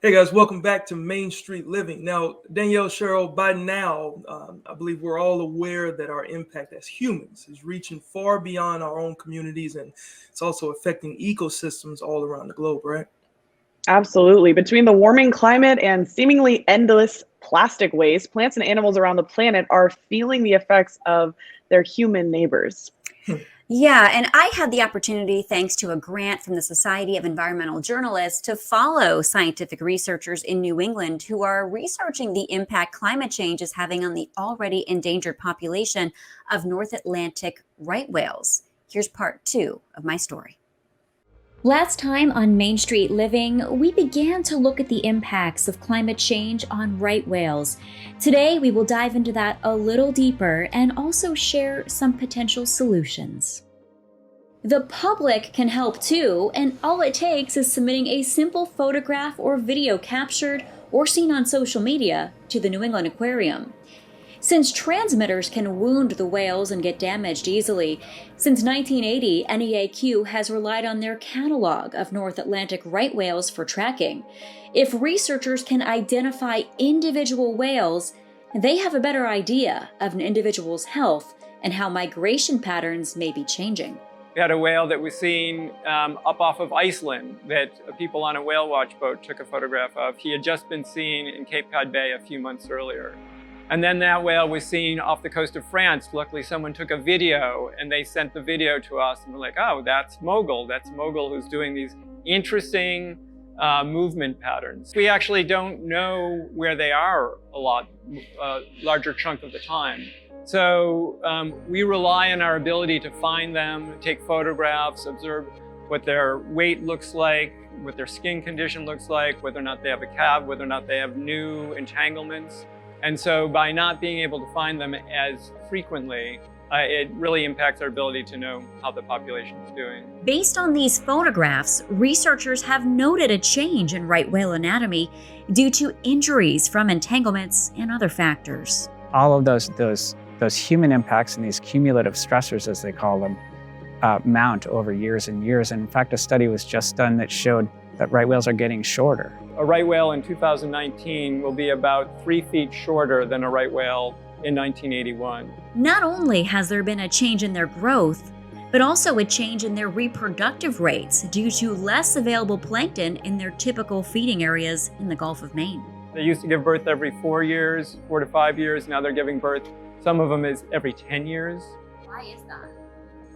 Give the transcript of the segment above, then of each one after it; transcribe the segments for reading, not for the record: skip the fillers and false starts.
Hey guys, welcome back to Main Street Living. Now, Danielle, Cheryl, by now, I believe we're all aware that our impact as humans is reaching far beyond our own communities, and it's also affecting ecosystems all around the globe, right? Absolutely. Between the warming climate and seemingly endless plastic waste, plants and animals around the planet are feeling the effects of their human neighbors. Yeah, and I had the opportunity, thanks to a grant from the Society of Environmental Journalists, to follow scientific researchers in New England who are researching the impact climate change is having on the already endangered population of North Atlantic right whales. Here's part two of my story. Last time on Main Street Living, we began to look at the impacts of climate change on right whales. Today, we will dive into that a little deeper and also share some potential solutions. The public can help too, and all it takes is submitting a simple photograph or video captured or seen on social media to the New England Aquarium. Since transmitters can wound the whales and get damaged easily, since 1980, NEAQ has relied on their catalog of North Atlantic right whales for tracking. If researchers can identify individual whales, they have a better idea of an individual's health and how migration patterns may be changing. We had a whale that was seen up off of Iceland that people on a whale watch boat took a photograph of. He had just been seen in Cape Cod Bay a few months earlier. And then that whale was seen off the coast of France. Luckily, someone took a video and they sent the video to us and we're like, oh, that's Mogul. That's Mogul who's doing these interesting movement patterns. We actually don't know where they are a larger chunk of the time. So we rely on our ability to find them, take photographs, observe what their weight looks like, what their skin condition looks like, whether or not they have a calve, whether or not they have new entanglements. And so by not being able to find them as frequently, it really impacts our ability to know how the population is doing. Based on these photographs, researchers have noted a change in right whale anatomy due to injuries from entanglements and other factors. All of those human impacts and these cumulative stressors, as they call them, mount over years and years. And in fact, a study was just done that showed that right whales are getting shorter. A right whale in 2019 will be about 3 feet shorter than a right whale in 1981. Not only has there been a change in their growth, but also a change in their reproductive rates due to less available plankton in their typical feeding areas in the Gulf of Maine. They used to give birth every 4 years, 4 to 5 years. Now they're giving birth, some of them is every 10 years. Why is that?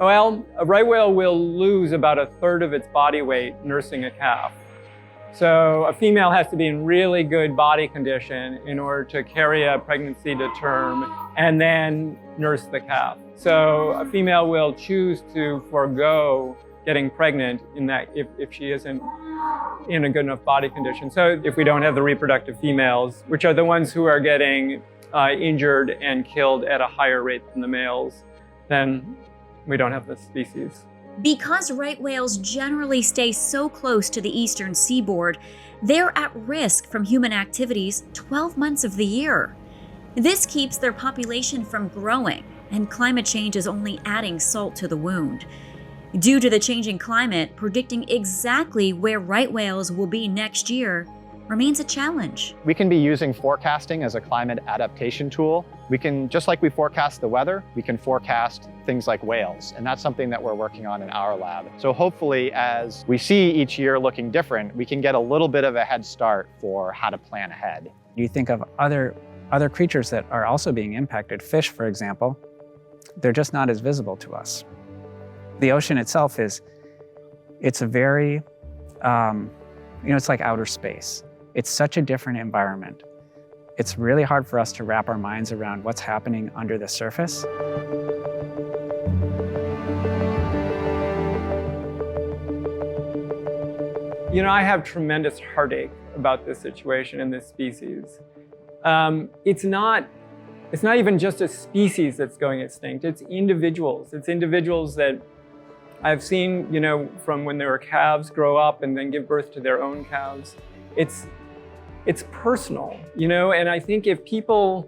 Well, a right whale will lose about a third of its body weight nursing a calf. So a female has to be in really good body condition in order to carry a pregnancy to term and then nurse the calf. So a female will choose to forego getting pregnant if she isn't in a good enough body condition. So if we don't have the reproductive females, which are the ones who are getting injured and killed at a higher rate than the males, then we don't have the species. Because right whales generally stay so close to the eastern seaboard, they're at risk from human activities 12 months of the year. This keeps their population from growing, and climate change is only adding salt to the wound. Due to the changing climate, predicting exactly where right whales will be next year remains a challenge. We can be using forecasting as a climate adaptation tool. We can, just like we forecast the weather, we can forecast things like whales. And that's something that we're working on in our lab. So hopefully, as we see each year looking different, we can get a little bit of a head start for how to plan ahead. You think of other creatures that are also being impacted. Fish, for example, they're just not as visible to us. The ocean itself it's a very, it's like outer space. It's such a different environment. It's really hard for us to wrap our minds around what's happening under the surface. You know, I have tremendous heartache about this situation and this species. It's not even just a species that's going extinct. It's individuals. It's individuals that I've seen, from when they were calves grow up and then give birth to their own calves. It's personal, and I think if people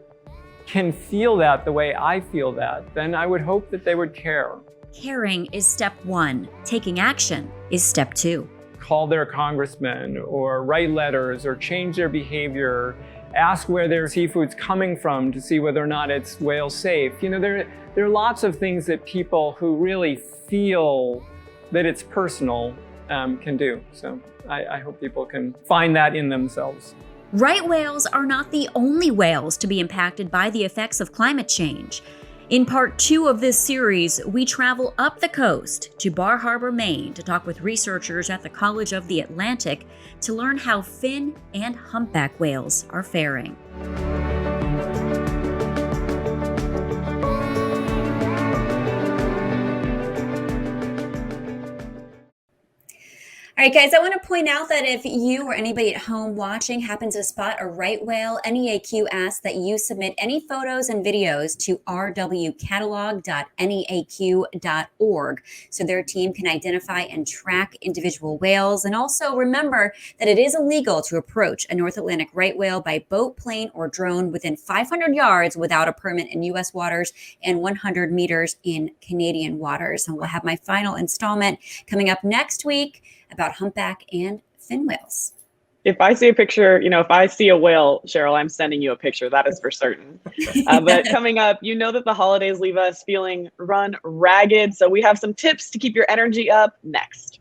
can feel that the way I feel that, then I would hope that they would care. Caring is step one. Taking action is step two. call their congressman or write letters or change their behavior, ask where their seafood's coming from to see whether or not it's whale safe. You know, there are lots of things that people who really feel that it's personal can do. So I hope people can find that in themselves. Right whales are not the only whales to be impacted by the effects of climate change. In part 2 of this series, we travel up the coast to Bar Harbor, Maine, to talk with researchers at the College of the Atlantic to learn how fin and humpback whales are faring. All right, guys, I want to point out that if you or anybody at home watching happens to spot a right whale, NEAQ asks that you submit any photos and videos to rwcatalog.neaq.org so their team can identify and track individual whales. And also remember that it is illegal to approach a North Atlantic right whale by boat, plane, or drone within 500 yards without a permit in U.S. waters and 100 meters in Canadian waters. And we'll have my final installment coming up next week about humpback and fin whales. If I see a picture, if I see a whale, Cheryl, I'm sending you a picture. That is for certain. But coming up, you know that the holidays leave us feeling run ragged. So we have some tips to keep your energy up next.